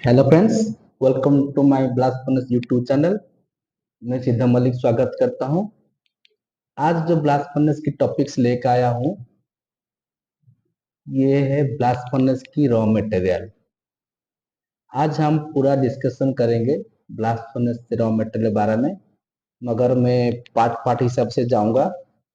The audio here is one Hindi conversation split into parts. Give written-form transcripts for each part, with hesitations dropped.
Hello friends, welcome to my blast furnace YouTube channel. मैं सिद्धा मलिक स्वागत करता हूं। आज जो ब्लास्ट फर्नेस की टॉपिक्स लेकर आया हूं, ये है ब्लास्ट फर्नेस की रॉ मटेरियल। आज हम पूरा डिस्कशन करेंगे ब्लास्ट फर्नेस के रॉ मटेरियल के बारे में, मगर मैं पार्ट पार्ट हिसाब से जाऊंगा।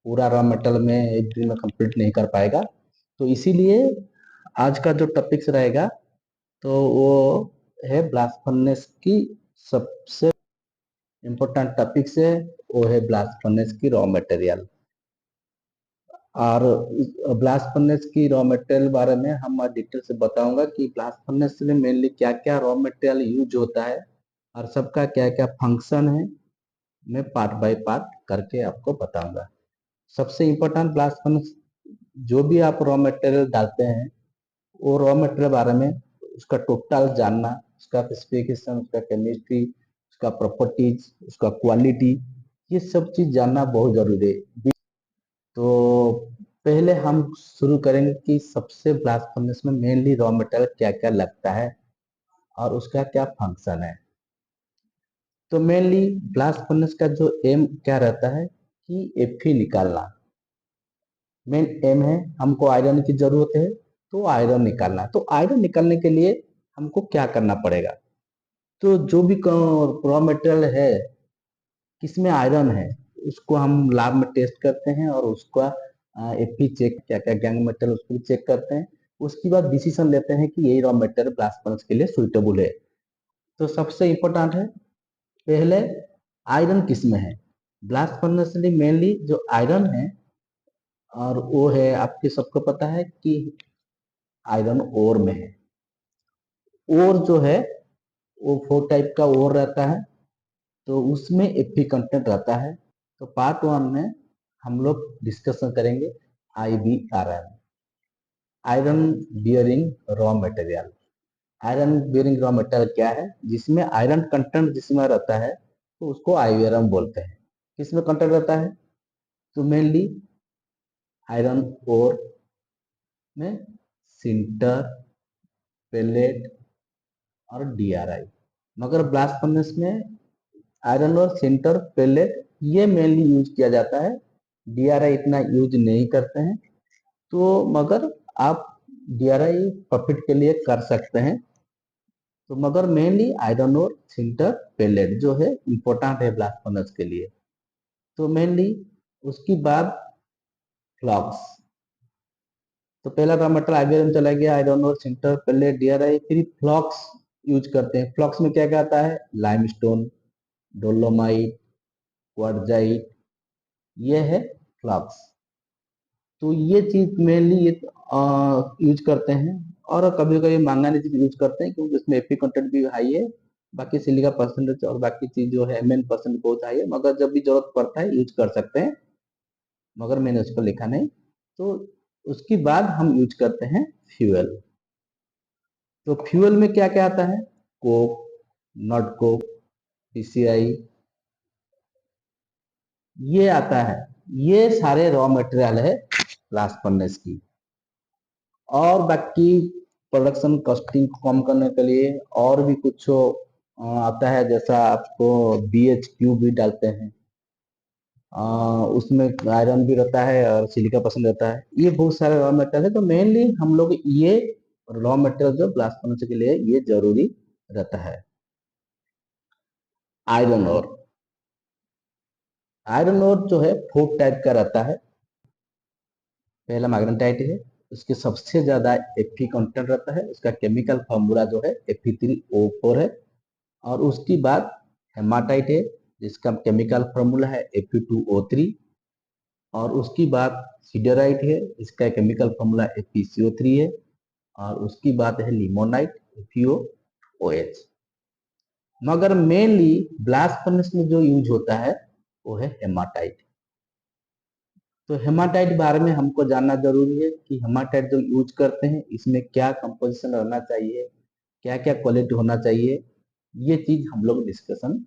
पूरा रॉ मटेरियल में एक दिन में कंप्लीट नहीं कर पाएगा, तो इसीलिए आज का जो टॉपिक्स रहेगा तो वो है ब्लास्ट फर्नेस की सबसे इम्पोर्टेंट टॉपिक्स है, वो है ब्लास्ट फर्नेस की रॉ मटेरियल। और ब्लास्ट फर्नेस की रॉ मटेरियल बारे में हम आज डिटेल से बताऊंगा कि ब्लास्ट फर्नेस में मेनली क्या क्या रॉ मटेरियल यूज होता है और सबका क्या क्या फंक्शन है। मैं पार्ट बाय पार्ट करके आपको बताऊंगा। सबसे इम्पोर्टेंट ब्लास्ट फर्नेस जो भी आप रॉ मटेरियल डालते हैं, वो रॉ मटेरियल बारे में उसका टोटल जानना, उसका स्पेसिफिकेशन, उसका केमिस्ट्री, उसका प्रॉपर्टीज, उसका क्वालिटी, ये सब चीज जानना बहुत जरूरी है। तो पहले हम शुरू करेंगे कि सबसे ब्लास्ट फर्नेस में मेनली रॉ मटेरियल क्या क्या लगता है और उसका क्या फंक्शन है। तो मेनली ब्लास्ट फर्नेस का जो एम क्या रहता है कि एफई निकालना मेन एम है। हमको आयरन की जरूरत है, तो आयरन निकालना। तो आयरन निकालने के लिए हमको क्या करना पड़ेगा? तो जो भी रॉ मटेरियल है किसमें आयरन है, उसको हम लैब में टेस्ट करते हैं और उसका एफी चेक, क्या क्या गैंग मेटल, उसको भी चेक करते हैं। उसके बाद डिसीजन लेते हैं कि यही रॉ मटेरियल ब्लास्ट फर्नेस के लिए सुइटेबल है। तो सबसे इम्पोर्टेंट है पहले आयरन किसमें है। ब्लास्ट फर्नेस में मेनली जो आयरन है, और वो है आपके सबको पता है कि आयरन ओर में है। ओर जो है वो 4 टाइप का ओर रहता है, तो उसमें एफी कंटेंट रहता है। तो पार्ट 1 में हम लोग डिस्कशन करेंगे IBRM, iron bearing raw material. Iron bearing raw material क्या है? जिसमें आयरन कंटेंट जिसमें रहता है तो उसको IBRM बोलते हैं। किसमें कंटेंट रहता है? तो मेनली आयरन ओर में सिंटर, पेलेट और DRI। मगर ब्लास्ट फर्नेस में आयरन और सिंटर, पेलेट ये मेनली यूज किया जाता है। DRI इतना यूज नहीं करते हैं, तो मगर आप DRI प्रॉफिट के लिए कर सकते हैं। तो मगर मेनली आयरन और सिंटर, पेलेट जो है इम्पोर्टेंट है ब्लास्ट फर्नेस के लिए। तो मेनली उसकी बाद फ्लॉक्स। तो पहला रॉ मटेरियल IBRM चला गया, आयरन और सिंटर, पेलेट, DRI। फिर फ्लॉक्स यूज करते हैं। फ्लॉक्स में क्या क्या आता है? लाइमस्टोन, डोलोमाइट, क्वार्टजाइट, ये है फ्लॉक्स। तो ये चीज मेनली ये यूज करते हैं। और कभी कभी मैंगानीज भी यूज करते हैं, क्योंकि उसमें एफी कंटेंट भी हाई है। बाकी सिलिका परसेंटेज और बाकी चीज जो है एमएन परसेंट बहुत हाई है, मगर जब भी जरूरत पड़ता है यूज कर सकते हैं, मगर मैंने उसको लिखा नहीं। तो उसके बाद हम यूज करते हैं फ्यूल। तो फ्यूल में क्या क्या आता है? कोक, नॉट कोक, PCI, ये आता है। ये सारे रॉ मटेरियल है ब्लास्ट फर्नेस की। और बाकी प्रोडक्शन कॉस्टिंग को कम करने के लिए और भी कुछ आता है, जैसा आपको BHQ भी डालते हैं। उसमें आयरन भी रहता है और सिलिका पसंद रहता है। ये बहुत सारे रॉ मटेरियल है। तो मेनली हम लोग ये रॉ मटेरियल जो ब्लास्ट फर्नेस के लिए ये जरूरी रहता है। आयरन और आयरन और जो है 4 टाइप का रहता है। पहला मैग्नेटाइट है, उसके सबसे ज्यादा Fe कंटेंट रहता है। उसका केमिकल फॉर्मूला जो है Fe3O4 है। और उसके बाद हेमाटाइट है, जिसका केमिकल फॉर्मूला है Fe2O3। और उसकी बाद सिडराइट है, इसका केमिकल फॉर्मूला FeCO3 है। और उसकी बात है लिमोनाइट, FeOH। मगर मेनली ब्लास्ट फर्नेस में जो यूज होता है वो है हेमाटाइट। तो हेमाटाइट बारे में हमको जानना जरूरी है कि हेमाटाइट जो यूज करते हैं इसमें क्या कंपोजिशन रहना चाहिए, क्या क्या क्वालिटी होना चाहिए, ये चीज हम लोग डिस्कशन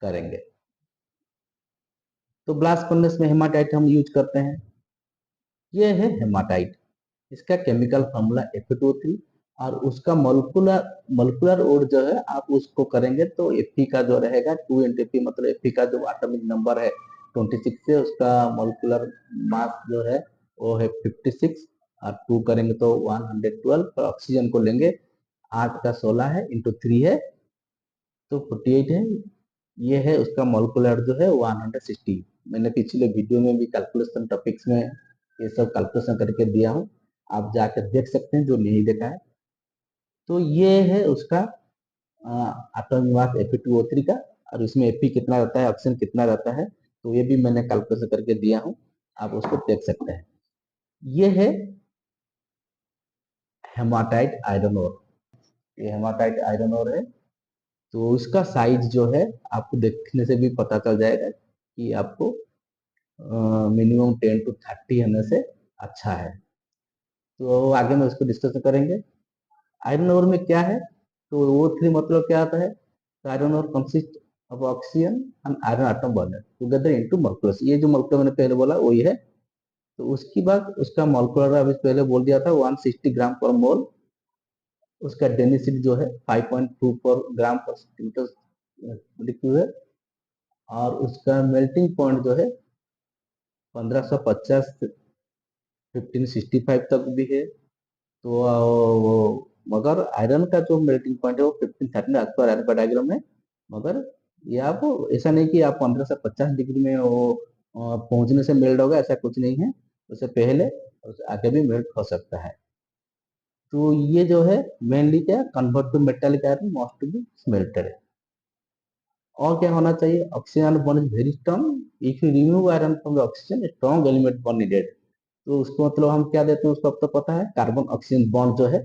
करेंगे। तो ब्लास्ट फर्नेस में हेमाटाइट हम यूज करते हैं। ये है हेमाटाइट, इसका केमिकल फॉर्मूला Fe2O3। और उसका मोलिकुलर मोलिकुलर ओड जो है आप उसको करेंगे तो Fe का जो रहेगा 2 into Fe, मतलब Fe का जो एटॉमिक नंबर है 26 से उसका मोलिकुलर मास जो है वो है 56 और 2 करेंगे तो 112 और ऑक्सीजन को लेंगे 8 का 16 है इंटू 3 है तो 48 है। ये है उसका मोलिकुलर जो है 160। मैंने पिछले वीडियो में भी कैलकुलेशन टॉपिक्स में ये सब कैलकुलेशन करके दिया हूँ, आप जाकर देख सकते हैं जो नहीं देखा है। तो ये है उसका एटॉमिक मास Fe2O3 का, और इसमें Fe कितना रहता है, ऑक्सीजन कितना रहता है, तो ये भी मैंने कैलकुलेशन करके दिया हूँ, आप उसको देख सकते हैं। ये है हेमाटाइट आयरन ओर, ये हेमाटाइट आयरन ओर है। तो इसका साइज जो है आपको देखने से भी पता चल जाएगा कि आपको मिनिमम 10 to 30 होने से अच्छा है। तो आगे में उसको डिस्कस करेंगे। आयरन ओर में क्या है, तो O3 मतलब क्या आता है, iron ore consist of oxygen and iron atom bonded together into molecules. ये जो मॉलिक्यूल मैंने पहले बोला वही है। तो उसकी बाद उसका मॉलिक्यूलर अभी पहले बोल दिया था 160 ग्राम पर मोल। उसका डेंसिटी जो है 5.24 ग्राम पर सेंटीमीटर लिक्विड है। और उसका मेल्टिंग पॉइंट जो है 1550 1565 तक भी है। तो वो मगर आयरन का जो मेल्टिंग पॉइंट है वो 1530 एज पर आयरन का डायग्राम है। मगर ये आप ऐसा नहीं कि आप 15 से 50 डिग्री में वो पहुंचने से मेल्ट होगा, ऐसा कुछ नहीं है। उससे पहले उससे आगे भी मेल्ट हो सकता है। तो ये जो है मेनली क्या convert to metallic iron must to be smelted. और क्या होना चाहिए, oxygen bond is very strong. If you remove iron from the oxygen strong element bond needed. तो उसको मतलब हम क्या देते हैं उसको अब तो पता है, कार्बन ऑक्सीजन बॉन्ड जो है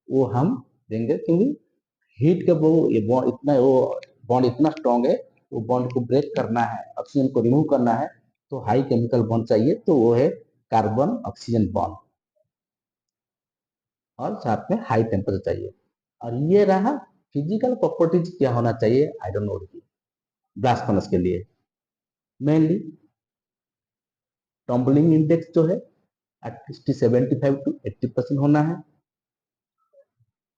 वो हम देंगे, क्योंकि हीट के वो ये बॉन्ड इतना वो बॉन्ड इतना स्ट्रॉन्ग है, वो बॉन्ड को ब्रेक करना है, ऑक्सीजन को रिमूव करना है, तो हाई केमिकल बॉन्ड चाहिए, तो वो है कार्बन ऑक्सीजन बॉन्ड। और साथ में हाई टेम्परेचर चाहिए। और ये रहा फिजिकल प्रॉपर्टीज क्या होना चाहिए आयरन ओर की ब्लास्ट फर्नेस के लिए। मेनली टम्बलिंग इंडेक्स जो है एटलीस्ट 75 to 80% होना है।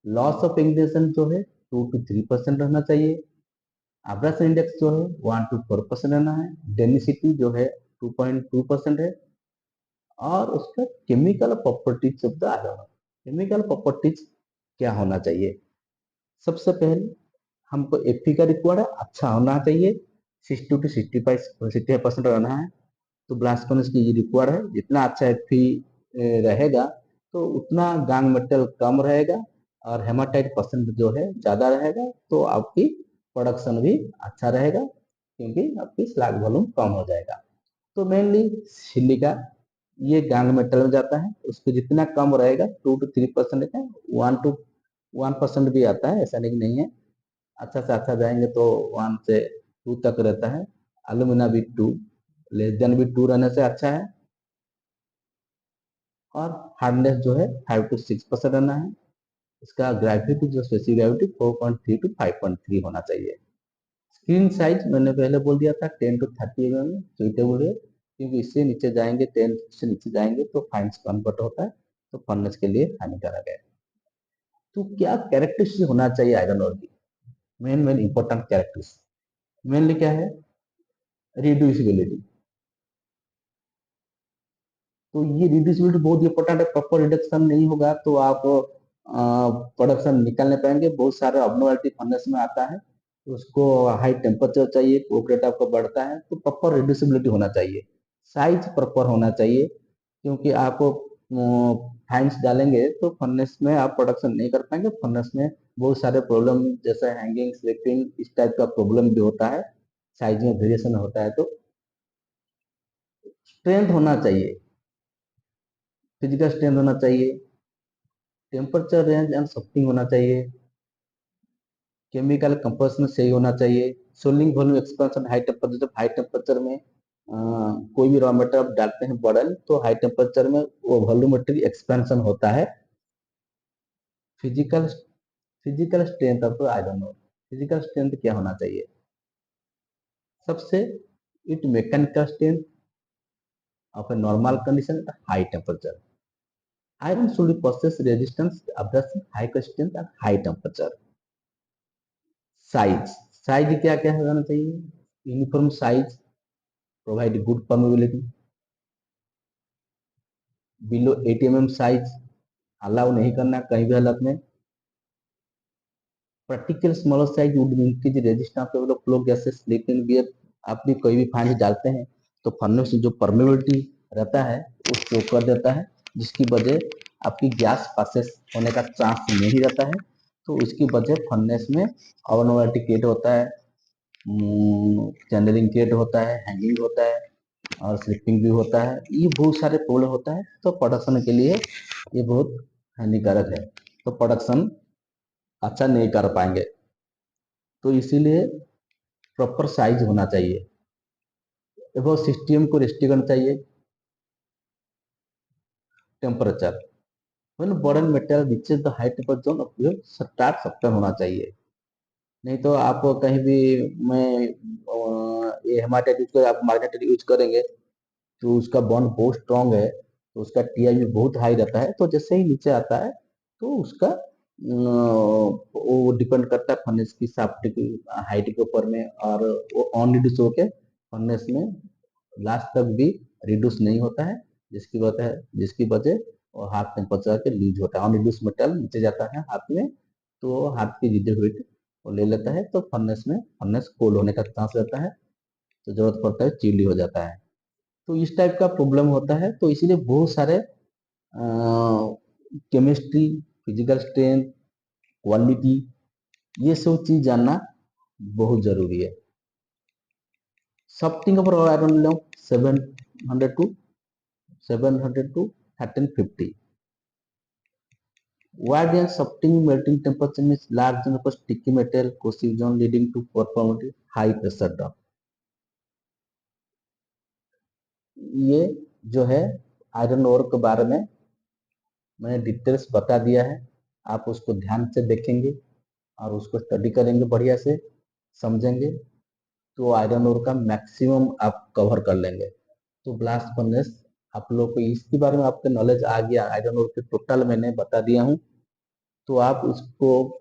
लॉस ऑफ इग्निशन जो है 2 to 3% रहना चाहिए। एब्रेशन इंडेक्स जो है 1 to 4% रहना है। डेनिसिटी जो है 2.2% है। और उसका chemical properties of the iron, chemical properties क्या होना चाहिए। सबसे पहले हमको Fe का रिक्वायर्ड है, अच्छा होना चाहिए, 60 to 65% रहना है। तो ब्लास्ट फर्नेस की ये रिक्वायर्ड है, जितना अच्छा Fe रहेगा तो उतना गांग मेटल कम रहेगा और हेमाटाइट परसेंट जो है ज्यादा रहेगा, तो आपकी प्रोडक्शन भी अच्छा रहेगा, क्योंकि आपकी स्लैग वॉल्यूम कम हो जाएगा। तो मेनली सिलिका ये गांग मेटल में जाता है, उसको जितना कम रहेगा 2 to 3% है, 1 to 1% भी आता है, ऐसा नहीं है। अच्छा से अच्छा जाएंगे तो 1 से 2 तक रहता है। एलुमिना भी 2, लेस देन भी 2 रहने से अच्छा है। और हार्डनेस जो है 5 to 6% रहना है। इसका ग्रेविटी जो स्पेसिफिक ग्रेविटी 4.3 to 5.3 होना चाहिए। स्क्रीन साइज मैंने पहले बोल दिया था 10 to 30 mm सुइटेबल है, क्योंकि इससे नीचे जाएंगे 10 से नीचे जाएंगे तो फाइन्स कन्वर्ट होता है, तो फर्नेस के लिए हानिकारक है। तो क्या कैरेक्टरिस्टिक होना चाहिए आयरन ओर की, मेन इंपॉर्टेंट कैरेक्टरिस्टिक मेनली क्या है, रिड्यूसिबिलिटी। तो ये रिड्यूसिबिलिटी बहुत इंपॉर्टेंट है, प्रॉपर रिडक्शन नहीं होगा तो आप प्रोडक्शन निकाल नहीं पाएंगे। बहुत सारे अबनॉर्मलिटी फर्नेस में आता है, तो उसको हाई टेम्परेचर चाहिए, कोक रेट आपका बढ़ता है, तो प्रॉपर रिड्यूसिबिलिटी होना चाहिए। साइज प्रॉपर होना चाहिए, क्योंकि आप फाइन्स डालेंगे तो फर्नेस में आप प्रोडक्शन नहीं कर पाएंगे। फर्नेस में बहुत सारे प्रॉब्लम जैसे हैंगिंग स्लिपिंग इस टाइप का प्रॉब्लम भी होता है, साइज में वेरिएशन होता है। तो स्ट्रेंथ होना चाहिए, फिजिकल स्ट्रेंथ होना चाहिए, टेम्परेचर रेंज एंड सॉफ्टिंग होना चाहिए, केमिकल कंपोजिशन सही होना चाहिए, soling volume expansion high temperature. जब हाई टेम्परेचर में कोई भी रॉ मेटेरियल आप डालते हैं बर्डन, तो हाई टेम्परेचर में वो वॉल्यूमेट्रिक एक्सपेंशन होता है। Physical physical strength of iron ore, physical strength क्या होना चाहिए, सबसे it mechanical strength of a normal condition at high temperature. Iron should possess resistance, abrasive, high strength and high temperature. Size, size क्या क्या होना चाहिए? Uniform size, provide good permeability, below 80 mm size allow नहीं करना कहीं भी हालत में। Practical smaller size would increase resistance of flow gases, लेकिन बियर आप भी कोई भी पानी डालते हैं तो फर्नेस से जो परमेबिलिटी रहता है उसको कर देता है, जिसकी वजह आपकी गैस पासेस होने का चांस नहीं रहता है। तो इसकी वजह फर्नेस में अवनोमेटिक क्रिएट होता है, चैनलिंग क्रिएट होता है, हैंगिंग होता है और स्लिपिंग भी होता है। ये बहुत सारे प्रॉब्लम होता है, तो प्रोडक्शन के लिए ये बहुत हानिकारक है, तो प्रोडक्शन अच्छा नहीं कर पाएंगे। तो इसीलिए प्रॉपर साइज होना चाहिए, वो सिस्टम को रेस्ट्रिक्ट चाहिए। Temperature, when burden metal reaches the high temperature zone of fuel start सबका होना चाहिए। नहीं तो आप कहीं भी मैं ये हेमाटाइट यूज कर आप मैग्नेटाइट यूज करेंगे तो उसका बॉन्ड बहुत स्ट्रांग है, तो उसका टीआई भी बहुत हाई रहता है, तो जैसे ही नीचे आता है तो उसका वो डिपेंड करता है फर्नेस की शाफ्ट की हाइट के ऊपर में, और वो ऑन रिड्यूस होके फर्नेस में लास्ट तक भी रिड्यूस नहीं होता है, जिसकी वजह और हाथ टेम्परेचर के लूज होता है। ऑन रिड्यूस मेटल नीचे जाता है हाथ में, तो हाथ की रिड्यूस हीट वो ले लेता है, तो फर्नेस कोल्ड होने का चांस रहता है, तो जरूरत पड़ता है चिल्ली हो जाता है। तो इस टाइप का प्रॉब्लम होता है, तो इसीलिए बहुत सारे केमिस्ट्री, फिजिकल स्ट्रेंथ, क्वालिटी, ये सब चीज जानना बहुत जरूरी है। Softening of iron low 700 to 1350। Wide range softening melting temperature means large number of sticky metal cohesion leading to performative high pressure drop। ये जो है आयरन ओर के बारे में मैंने डिटेल्स बता दिया है, आप उसको ध्यान से देखेंगे और उसको स्टडी करेंगे, बढ़िया से समझेंगे, तो आयरन ओर का मैक्सिमम आप कवर कर लेंगे। तो ब्लास्ट फर्नेस आप लोग को इसके बारे में आपके नॉलेज आ गया, आयरन ओर के टोटल मैंने बता दिया हूँ, तो आप उसको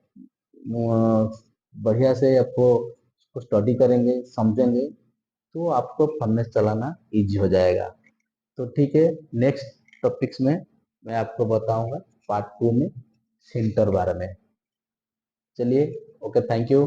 बढ़िया से आपको उसको स्टडी करेंगे, समझेंगे, तो आपको फर्नेस चलाना इजी हो जाएगा। तो ठीक है, नेक्स्ट टॉपिक्स में मैं आपको बताऊंगा पार्ट 2 में सिंटर बारे में। चलिए, ओके, थैंक यू।